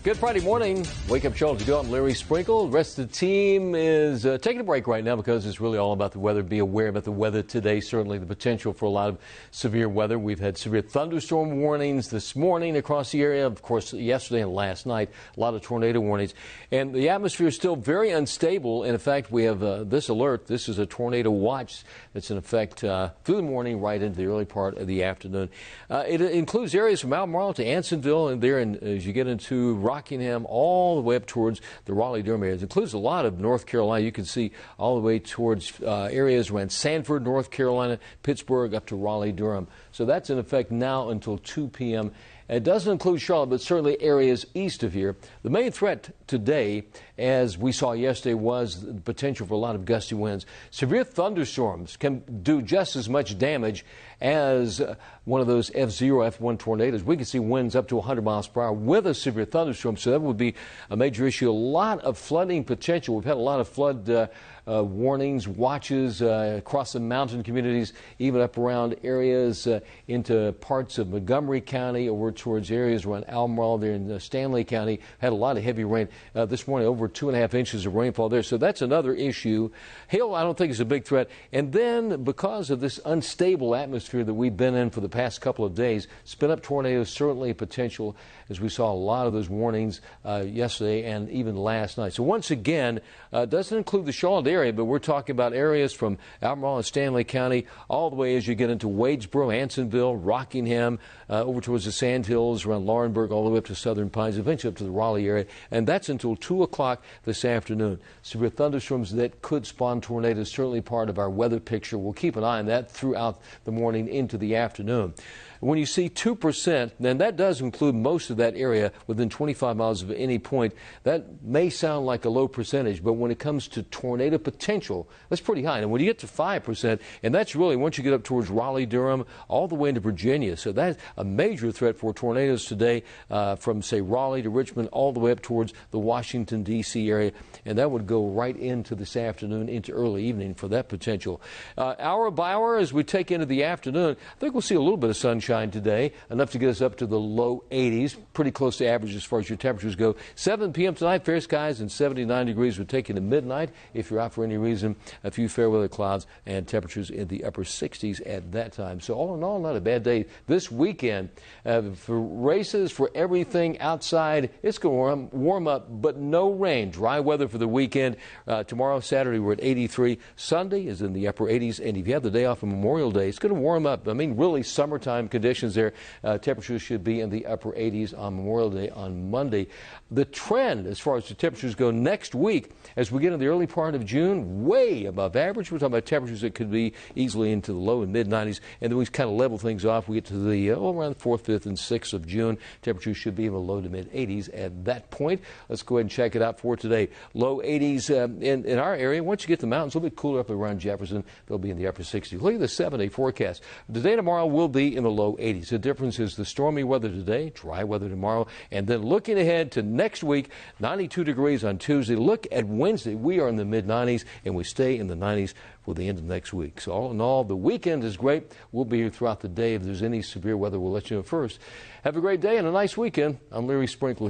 Good Friday morning. Wake up, Charlotte to go. I'm Larry Sprinkle. The rest of the team is taking a break right now because it's really all about the weather. Be aware about the weather today. Certainly the potential for a lot of severe weather. We've had severe thunderstorm warnings this morning across the area. Of course, yesterday and last night, a lot of tornado warnings. And the atmosphere is still very unstable. And in fact, we have this alert. This is a tornado watch that's in effect through the morning right into the early part of the afternoon. It includes areas from Albemarle to Ansonville and there, and as you get into Rockingham, all the way up towards the Raleigh-Durham area. It includes a lot of North Carolina. You can see all the way towards areas around Sanford, North Carolina, Pittsburgh, up to Raleigh-Durham. So that's in effect now until 2 p.m. It doesn't include Charlotte, but certainly areas east of here. The main threat today, as we saw yesterday, was the potential for a lot of gusty winds. Severe thunderstorms can do just as much damage as one of those F0, F1 tornadoes. We can see winds up to 100 miles per hour with a severe thunderstorm, so that would be a major issue. A lot of flooding potential. We've had a lot of flood warnings, watches across the mountain communities, even up around areas into parts of Montgomery County, over towards areas around Albemarle there in Stanley County. Had a lot of heavy rain this morning, over 2.5 inches of rainfall there. So that's another issue. Hail, I don't think, is a big threat. And then because of this unstable atmosphere that we've been in for the past couple of days, spin-up tornadoes certainly a potential, as we saw a lot of those warnings yesterday and even last night. So once again, doesn't include the Charlotte area, but we're talking about areas from Albemarle and Stanley County all the way as you get into Wadesboro, Ansonville, Rockingham, over towards the Sandhills, around Laurinburg, all the way up to Southern Pines, eventually up to the Raleigh area. And that's until 2 o'clock this afternoon. Severe thunderstorms that could spawn tornadoes, certainly part of our weather picture. We'll keep an eye on that throughout the morning into the afternoon. When you see 2%, then that does include most of that area within 25 miles of any point. That may sound like a low percentage, but when it comes to tornado potential, that's pretty high. And when you get to 5%, and that's really once you get up towards Raleigh-Durham, all the way into Virginia. So that's a major threat for tornadoes today from, say, Raleigh to Richmond, all the way up towards the Washington, D.C. area. And that would go right into this afternoon, into early evening for that potential. Hour by hour, as we take into the afternoon, I think we'll see a little bit of sunshine today, enough to get us up to the low 80s, pretty close to average as far as your temperatures go. 7 p.m. tonight, fair skies and 79 degrees would take you to midnight. If you're out for any reason, a few fair weather clouds and temperatures in the upper 60s at that time. So all in all, not a bad day this weekend. For races, for everything outside, it's going to warm up, but no rain. Dry weather for the weekend. Tomorrow, Saturday, we're at 83. Sunday is in the upper 80s, and if you have the day off of Memorial Day, it's going to warm up. I mean, really summertime conditions there. Temperatures should be in the upper 80s on Memorial Day on Monday. The trend as far as the temperatures go next week, as we get in the early part of June, way above average. We're talking about temperatures that could be easily into the low and mid 90s, and then we kind of level things off. We get to the around the 4th, 5th, and 6th of June. Temperatures should be in the low to mid 80s at that point. Let's go ahead and check it out for today. Low 80s in our area. Once you get to the mountains, a little bit cooler up around Jefferson. They'll be in the upper 60s. Look at the 7-day forecast. Today and tomorrow will be in the low 80s. The difference is the stormy weather today, dry weather tomorrow, and then looking ahead to next week, 92 degrees on Tuesday. Look at Wednesday. We are in the mid-90s, and we stay in the 90s for the end of next week. So all in all, the weekend is great. We'll be here throughout the day. If there's any severe weather, we'll let you know first. Have a great day and a nice weekend. I'm Larry Sprinkle.